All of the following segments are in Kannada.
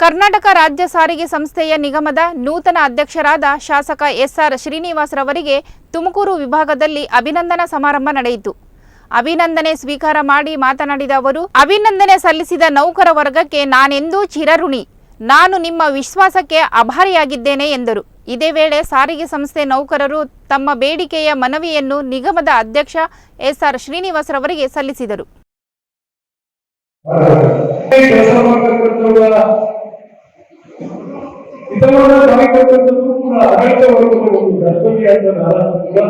ಕರ್ನಾಟಕ ರಾಜ್ಯ ಸಾರಿಗೆ ಸಂಸ್ಥೆಯ ನಿಗಮದ ನೂತನ ಅಧ್ಯಕ್ಷರಾದ ಶಾಸಕ ಎಸ್.ಆರ್. ಶ್ರೀನಿವಾಸ್ ರವರಿಗೆ ತುಮಕೂರು ವಿಭಾಗದಲ್ಲಿ ಅಭಿನಂದನಾ ಸಮಾರಂಭ ನಡೆಯಿತು. ಅಭಿನಂದನೆ ಸ್ವೀಕಾರ ಮಾಡಿ ಮಾತನಾಡಿದ ಅವರು, ಅಭಿನಂದನೆ ಸಲ್ಲಿಸಿದ ನೌಕರ ವರ್ಗಕ್ಕೆ ನಾನೆಂದೂ ಚಿರಋಣಿ. ನಾನು ನಿಮ್ಮ ವಿಶ್ವಾಸಕ್ಕೆ ಆಭಾರಿಯಾಗಿದ್ದೇನೆ ಎಂದರು. ಇದೇ ವೇಳೆ ಸಾರಿಗೆ ಸಂಸ್ಥೆ ನೌಕರರು ತಮ್ಮ ಬೇಡಿಕೆಯ ಮನವಿಯನ್ನು ನಿಗಮದ ಅಧ್ಯಕ್ಷ ಎಸ್.ಆರ್. ಶ್ರೀನಿವಾಸ್ ರವರಿಗೆ ಸಲ್ಲಿಸಿದರು. ಇದನ್ನು ಕಾರ್ಯಕರ್ತರು ಕೂಡ ಆಡಳಿತ ವರ್ಗದ ಒಂದು ಕರ್ತವ್ಯ ಅಂತ ನಾನು ಕೂಡ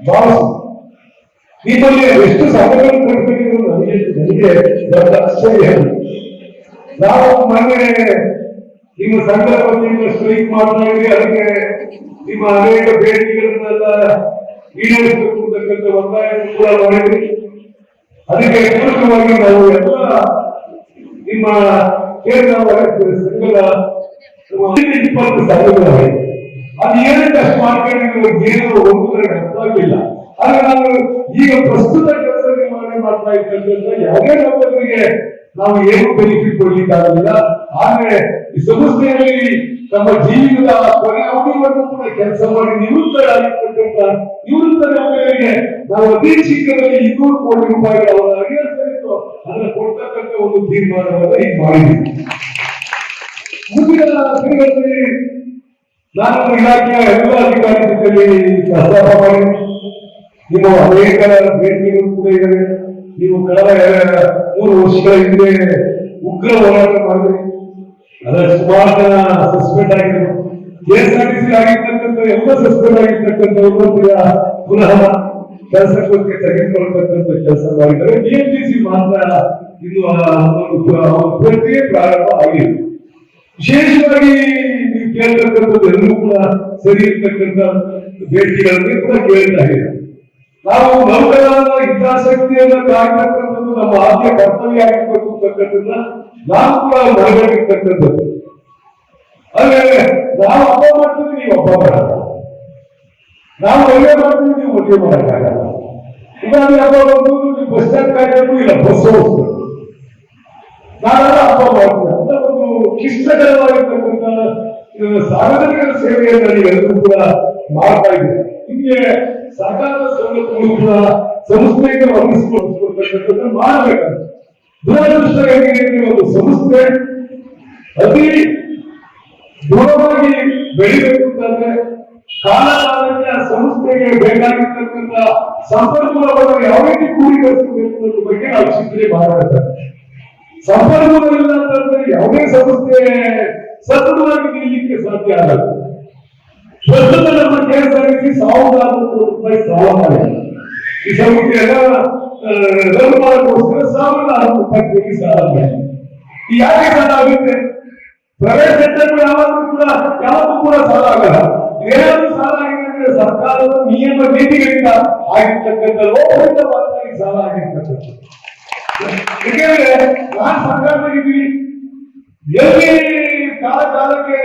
ಭಾವಿಸುತ್ತೇನೆ. ನಿಮ್ಮಲ್ಲಿ ಎಷ್ಟು ಸಭೆಗಳು ಕಟ್ಟಬೇಕು ನನಗೆ ದೊಡ್ಡ ಆಶ್ಚರ್ಯ. ನಾವು ಮೊನ್ನೆ ನಿಮ್ಮ ಸಂಘದ ವತಿಯಿಂದ ಸ್ಟ್ರೈಕ್ ಮಾಡ್ತಾ ಇದ್ರಿ, ಅದಕ್ಕೆ ನಿಮ್ಮ ಅನೇಕ ಬೇಡಿಕೆಗಳನ್ನೆಲ್ಲ ಈಡೇರಿಸಬೇಕು ಅಂತಕ್ಕಂಥ ಒತ್ತಾಯವನ್ನು ಕೂಡ ಮಾಡಿದ್ರಿ. ಅದಕ್ಕೆ ಪೂರಕವಾಗಿ ನಾವು ಎಲ್ಲ ನಿಮ್ಮ ಕೇಂದ್ರ ಸಂಘದ 20 ಸಾವಿರಗಳಾಗಿದೆ. ಅದು ಏನಂತ ಮಾಡ್ಕೊಂಡು ಏನು ಒಂದು ಕಡೆ ಅರ್ಥ ಆಗಿಲ್ಲ. ಆದ್ರೆ ನಾವು ಈಗ ಪ್ರಸ್ತುತ ಕೆಲಸ ನಿರ್ವಹಣೆ ಮಾಡ್ತಾ ಇರ್ತಕ್ಕಂಥ ಯಾವುದೇ ನೌಕರರಿಗೆ ನಾವು ಏನು ಬೆನಿಫಿಟ್ ಕೊಡ್ಲಿಕ್ಕಾಗಲಿಲ್ಲ. ಆದ್ರೆ ಈ ಸಂಸ್ಥೆಯಲ್ಲಿ ನಮ್ಮ ಜೀವನದ ಕೊನೆ ಅವಧಿವರೆಗೂ ಕೂಡ ಕೆಲಸ ಮಾಡಿ ನಿವೃತ್ತರಾಗಿರ್ತಕ್ಕಂಥ ನಿವೃತ್ತ ನೌಕರರಿಗೆ ನಾವು ಅತಿ ಶೀಘ್ರದಲ್ಲಿ 200 ಕೋಟಿ ರೂಪಾಯಿ ಅವರ ಅರಿಯರಿಸಲಿತ್ತು ಅದನ್ನ ಕೊಡ್ತಕ್ಕಂಥ ಒಂದು ತೀರ್ಮಾನವನ್ನ ಈಗ ಮಾಡಿದ್ದೀವಿ. ಮುಂದಿನ ದಿನಗಳಲ್ಲಿ ನಾನು ಇಲಾಖೆಯ ಎಲ್ಲ ಅಧಿಕಾರಿಗಳಲ್ಲಿ ಪ್ರಸ್ತಾಪ ಮಾಡಿ ನಿಮ್ಮ ಅನೇಕ ಬೇಡಿಕೆಗಳು ಕೂಡ ಇದ್ದಾವೆ. ನೀವು ಕಳೆದ 3 ವರ್ಷಗಳ ಹಿಂದೆ ಉಗ್ರ ಹೋರಾಟ ಮಾಡಿದ್ರಿ, ಅದರ ಸುಮಾರು ಜನ ಸಸ್ಪೆಂಡ್ ಆಗಿದ್ರು. KSRTC ಆಗಿರ್ತಕ್ಕಂಥ ಎಲ್ಲ ಸಸ್ಪೆಂಡ್ ಆಗಿರ್ತಕ್ಕಂಥವ್ರು ಪುನಃ ಕೆಲಸಕ್ಕೆ ತೆಗೆದುಕೊಳ್ತಕ್ಕಂಥ ಕೆಲಸ ಮಾಡಿದ್ದಾರೆ. BMTC ಮಾತ್ರ ಇದು ಪ್ರಕ್ರಿಯೆ ಪ್ರಾರಂಭ ಆಗಿದೆ. ವಿಶೇಷವಾಗಿ ನೀವು ಕೇಳ್ತಕ್ಕಂಥದ್ದು ಎಲ್ಲರೂ ಕೂಡ ಸರಿ ಇರ್ತಕ್ಕಂಥ ಬೇಡಿಕೆಗಳನ್ನೇ ಕೂಡ ಕೇಳ್ತಾ ಇದ್ದಾರೆ. ನಾವು ನೌಕರರ ಹಿತಾಸಕ್ತಿಯನ್ನು ಕಾಯ್ತಕ್ಕಂಥದ್ದು ನಮ್ಮ ಆದ್ಯ ಕರ್ತವ್ಯ ಆಗಿರ್ಬೇಕು ಅಂತಕ್ಕಂಥದ್ದನ್ನ ನಾವು ಕೂಡ ಮನಗಂಡಿರ್ತಕ್ಕಂಥದ್ದು. ಆದ್ರೆ ನಾವು ಹಬ್ಬ ಮಾಡ್ತೀವಿ, ನೀವು ಹಬ್ಬ ಮಾಡಲ್ಲ. ನಾವು ಒಳ್ಳೆ ಮಾಡ್ತೀವಿ, ನೀವು ಒಳ್ಳೆ ಮಾಡಕ್ಕಾಗಲ್ಲ. ಇವಾಗ ಹಬ್ಬ ಬಂದು ನೀವು ಬಸ್ ಸ್ಟ್ಯಾಂಡ್ ಕಾಯ್ಬೇಕು, ಇಲ್ಲ ಬಸ್ ಹೋಗ್ಬೇಕು. ನಾವೆಲ್ಲ ಹಬ್ಬ ಮಾಡ್ತೀವಿ ಅಂತ ಒಂದು ಕ್ಲಿಷ್ಟಕರವಾಗಿರ್ತಕ್ಕಂಥ ಸಾರ್ವಜನಿಕರ ಸೇವೆಯನ್ನು ನೀವೆಲ್ಲರೂ ಕೂಡ ಮಾಡ್ತಾ ಇದ್ದೀವಿ. ನಿಮಗೆ ಸರ್ಕಾರದ ಸವಲತ್ತುಗಳು ಕೂಡ ಸಂಸ್ಥೆಗೆ ಒದಗಿಸಿಕೊಡ್ತಕ್ಕಂಥದ್ದು ಮಾಡಬೇಕಾಗುತ್ತೆ. ದುರದೃಷ್ಟ ಹೇಗಿದೆ, ಒಂದು ಸಂಸ್ಥೆ ಅತಿ ದೃಢವಾಗಿ ಬೆಳಿಬೇಕು ಅಂತಂದ್ರೆ ಕಾಲಕಾಲಕ್ಕೆ ಆ ಸಂಸ್ಥೆಗೆ ಬೇಕಾಗಿರ್ತಕ್ಕಂಥ ಸಂಪನ್ಮೂಲವನ್ನು ಯಾವ ರೀತಿ ಕೂಡಿಕರಿಸಬೇಕು ಅನ್ನೋದ್ರ ಬಗ್ಗೆ ನಾವು ಚಿಂತನೆ ಮಾಡಬೇಕಾಗುತ್ತೆ. ಸಂಪನ್ಮೂಲ ಇಲ್ಲ ಅಂತಂದ್ರೆ ಯಾವುದೇ ಸಂಸ್ಥೆ ಸತತವಾಗಿ ನಿಲ್ಲಲಿಕ್ಕೆ ಸಾಧ್ಯ ಆಗಲ್ಲ. ಪ್ರಸ್ತುತ ನಮ್ಮ KSRTC 1,600 ಕೋಟಿ ರೂಪಾಯಿ ಸಾಲ ಮಾಡಿದೆ. ಈ ಸಂಸ್ಥೆ ಎಲ್ಲ ರದ್ದು ಮಾಡೋಕ್ಕೋಸ್ಕರ 1,600 ಕೋಟಿ ಸಾಲ ಮಾಡಿದೆ. ಯಾಕೆ ಸಾಲ ಆಗುತ್ತೆ? ಪ್ರೈವೇಟ್ ಸೆಕ್ಟರ್ ಯಾವತ್ತೂ ಕೂಡ ಸಾಲ ಆಗಲ್ಲ. ಏನಾದ್ರೂ ಸಾಲ ಆಗಿದೆ ಅಂದ್ರೆ ಸರ್ಕಾರದ ನಿಯಮ ನೀತಿಗಳಿಂದ ಆಗಿರ್ತಕ್ಕಂಥ ಲೋಪದಿಂದ ಮಾತ್ರ ಈ ಸಾಲ ಆಗಿರ್ತಕ್ಕಂಥ. ಯಾಕೆಂದ್ರೆ ನಾನು ಸರ್ಕಾರದಾಗಿದ್ದೀವಿ, ಎಲ್ಲಿ ಕಾಲಕ್ಕೆ